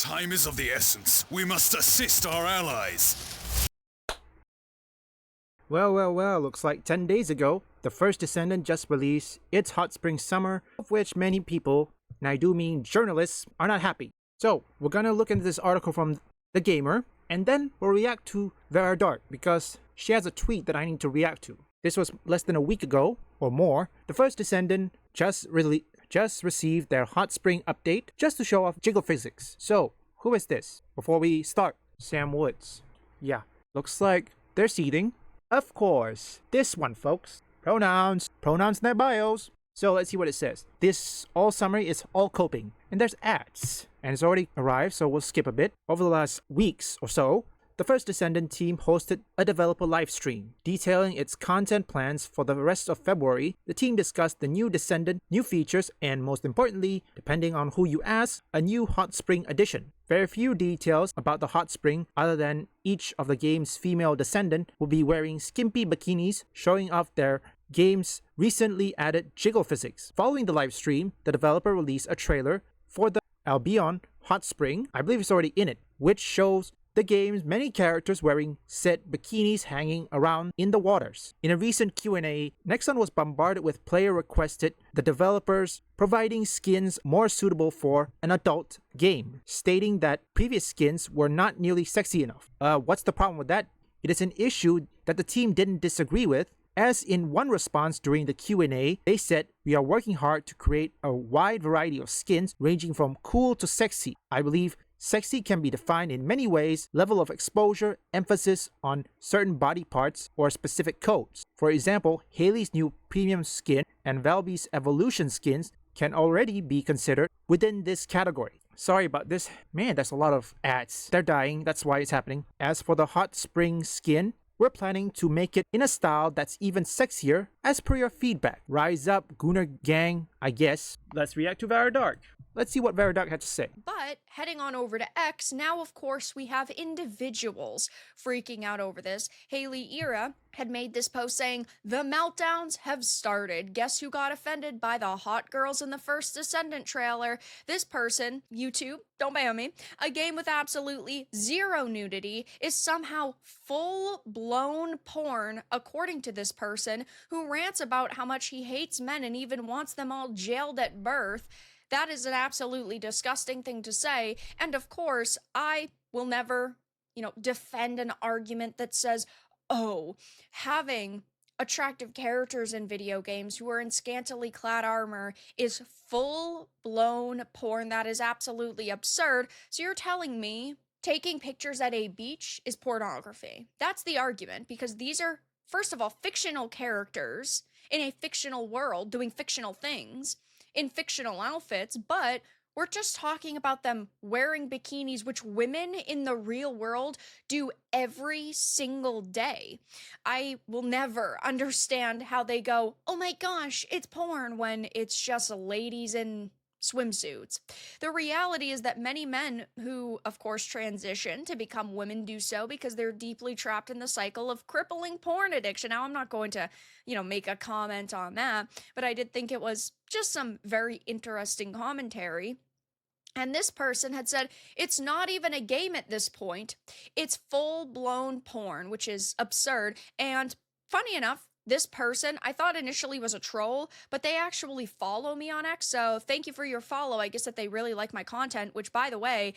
Time is of the essence. We must assist our allies. Well, looks like 10 days ago, the First Descendant just released its Hot Spring Summer, of which many people, and I do mean journalists, are not happy. So, we're gonna look into this article from The Gamer, and then we'll react to Vera Dark, because she has a tweet that I need to react to. This was less than a week ago, or more. The First Descendant just received their Hot Spring update, just to show off jiggle physics. So, who is this? Before we start, Sam Woods. Yeah, looks like they're seeding. Of course, this one, folks. Pronouns in their bios. So let's see what it says. This all summary is all coping, and there's ads. And it's already arrived, so we'll skip a bit. Over the last weeks or so, the First Descendant team hosted a developer live stream detailing its content plans for the rest of February. The team discussed the new Descendant, new features, and most importantly, depending on who you ask, a new Hot Spring edition. Very few details about the Hot Spring other than each of the game's female Descendant will be wearing skimpy bikinis, showing off their game's recently added jiggle physics. Following the live stream, the developer released a trailer for the Albion Hot Spring, I believe it's already in it, which shows the game's many characters wearing said bikinis hanging around in the waters. In a recent Q&A, Nexon was bombarded with player requested the developers providing skins more suitable for an adult game, stating that previous skins were not nearly sexy enough. What's the problem with that? It is an issue that the team didn't disagree with, as in one response during the Q&A, they said, "We are working hard to create a wide variety of skins ranging from cool to sexy. I believe sexy can be defined in many ways: level of exposure, emphasis on certain body parts, or specific codes. For example, Haley's new premium skin and Valby's evolution skins can already be considered within this category." Sorry about this. Man, there's a lot of ads. They're dying, that's why it's happening. As for the Hot Spring skin, we're planning to make it in a style that's even sexier as per your feedback. Rise up, Gunner Gang, I guess. Let's react to Vera Dark. Let's see what Vera Dark had to say. But heading on over to X, now of course we have individuals freaking out over this. Haley Era had made this post saying, "The meltdowns have started. Guess who got offended by the hot girls in the First Descendant trailer?" This person, YouTube, don't ban me, a game with absolutely zero nudity, is somehow full-blown porn, according to this person, who rants about how much he hates men and even wants them all jailed at birth. That is an absolutely disgusting thing to say, and of course, I will never, defend an argument that says, oh, having attractive characters in video games who are in scantily clad armor is full-blown porn. That is absolutely absurd. So you're telling me taking pictures at a beach is pornography? That's the argument, because these are, first of all, fictional characters in a fictional world doing fictional things in fictional outfits, but we're just talking about them wearing bikinis, which women in the real world do every single day. I will never understand how they go, "Oh my gosh, it's porn," when it's just ladies in swimsuits. The reality is that many men who, of course, transition to become women do so because they're deeply trapped in the cycle of crippling porn addiction. Now, I'm not going to, make a comment on that, but I did think it was just some very interesting commentary. And this person had said, it's not even a game at this point. It's full-blown porn, which is absurd. And funny enough, this person, I thought initially was a troll, but they actually follow me on X, so thank you for your follow. I guess that they really like my content, which, by the way,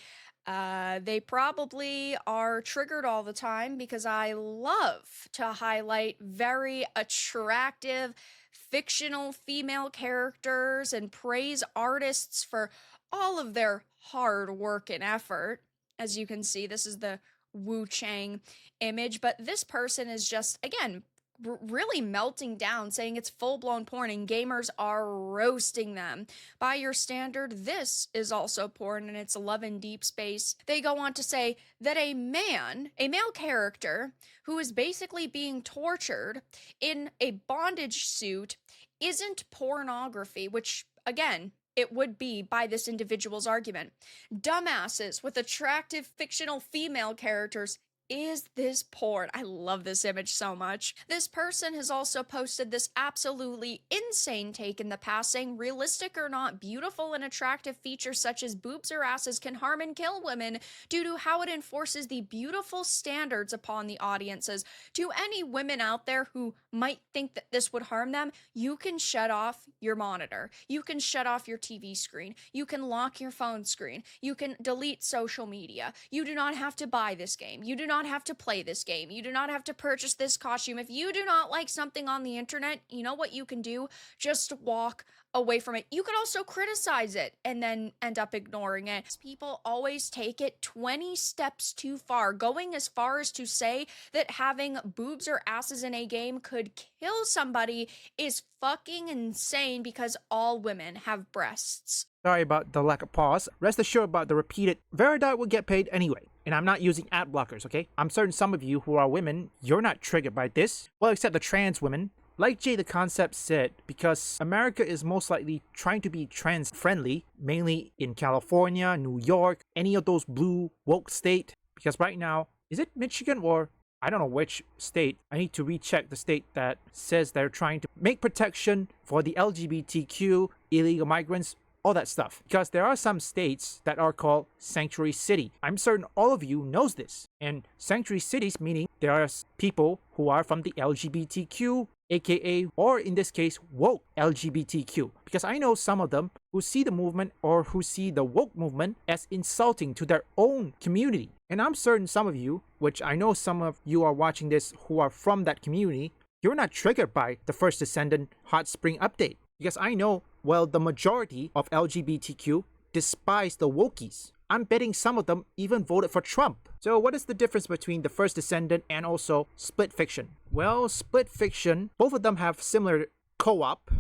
they probably are triggered all the time because I love to highlight very attractive fictional female characters and praise artists for all of their hard work and effort. As you can see, this is the Wu Chang image, but this person is just, again, really melting down, saying it's full-blown porn, and gamers are roasting them. By your standard, this is also porn, and it's love in deep space. They go on to say that a male character, who is basically being tortured in a bondage suit isn't pornography, which, again, it would be by this individual's argument. Dumbasses with attractive fictional female characters is this porn? I love this image so much. This person has also posted this absolutely insane take in the past saying, realistic or not, beautiful and attractive features such as boobs or asses can harm and kill women due to how it enforces the beautiful standards upon the audiences. To any women out there who might think that this would harm them, you can shut off your monitor. You can shut off your TV screen. You can lock your phone screen. You can delete social media. You do not have to buy this game. You do not have to play this game. You do not have to purchase this costume. If you do not like something on the internet, you know what you can do? Just walk away from it. You could also criticize it and then end up ignoring it. People always take it 20 steps too far, going as far as to say that having boobs or asses in a game could kill somebody is fucking insane because all women have breasts. Sorry about the lack of pause. Rest assured about the repeated, Veridart will get paid anyway. And I'm not using ad blockers, okay? I'm certain some of you who are women, you're not triggered by this. Well, except the trans women. Like Jay the Concept said, because America is most likely trying to be trans-friendly, mainly in California, New York, any of those blue woke state. Because right now, is it Michigan or I don't know which state? I need to recheck the state that says they're trying to make protection for the LGBTQ, illegal migrants, all that stuff. Because there are some states that are called sanctuary city. I'm certain all of you knows this. And sanctuary cities meaning there are people who are from the LGBTQ, aka, or in this case, woke LGBTQ. Because I know some of them who see the movement or who see the woke movement as insulting to their own community. And I'm certain some of you, which I know some of you are watching this who are from that community, you're not triggered by the First Descendant Hot Spring update. Because I know, well, the majority of LGBTQ despise the wokies. I'm betting some of them even voted for Trump. So what is the difference between the First Descendant and also Split Fiction? Well, Split Fiction, both of them have similar co-op.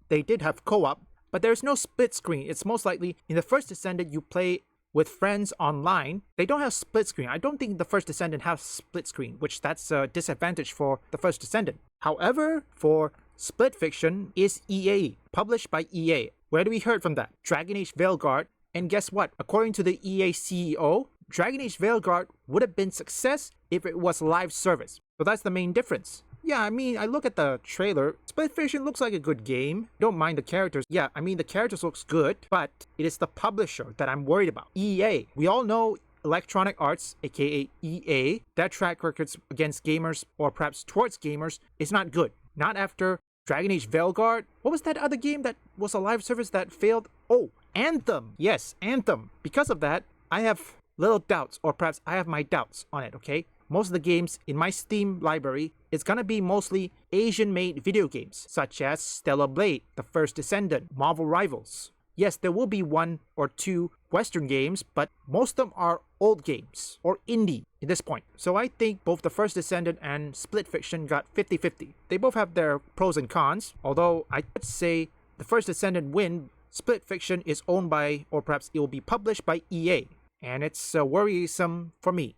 They did have co-op, but there's no split screen. It's most likely in the First Descendant you play with friends online. They don't have split screen. I don't think the First Descendant has split screen, which that's a disadvantage for the First Descendant. However, for Split Fiction is EA, published by EA. Where do we heard from that? Dragon Age Veilguard. And guess what? According to the EA CEO, Dragon Age Veilguard would have been success if it was live service. So that's the main difference. Yeah, I mean, I look at the trailer. Split Fiction looks like a good game. Don't mind the characters. Yeah, I mean, the characters looks good, but it is the publisher that I'm worried about. EA. We all know Electronic Arts, aka EA, their track records against gamers or perhaps towards gamers is not good. Not after Dragon Age Veilguard. What was that other game that was a live service that failed? Oh, Anthem. Yes, Anthem. Because of that, I have little doubts, or perhaps I have my doubts on it, okay? Most of the games in my Steam library is gonna be mostly Asian-made video games, such as Stellar Blade, The First Descendant, Marvel Rivals. Yes, there will be one or two Western games, but most of them are old games, or indie at this point. So I think both The First Descendant and Split Fiction got 50-50. They both have their pros and cons, although I would say The First Descendant win. Split Fiction is owned by, or perhaps it will be published by EA, and it's worrisome for me.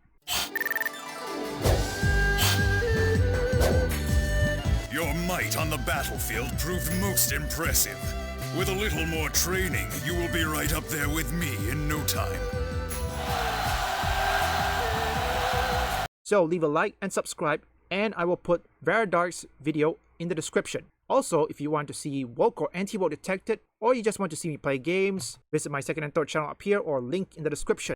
Your might on the battlefield proved most impressive. With a little more training, you will be right up there with me in no time. So leave a like and subscribe, and I will put Veridark's video in the description. Also, if you want to see woke or anti-woke detected, or you just want to see me play games, visit my second and third channel up here or link in the description.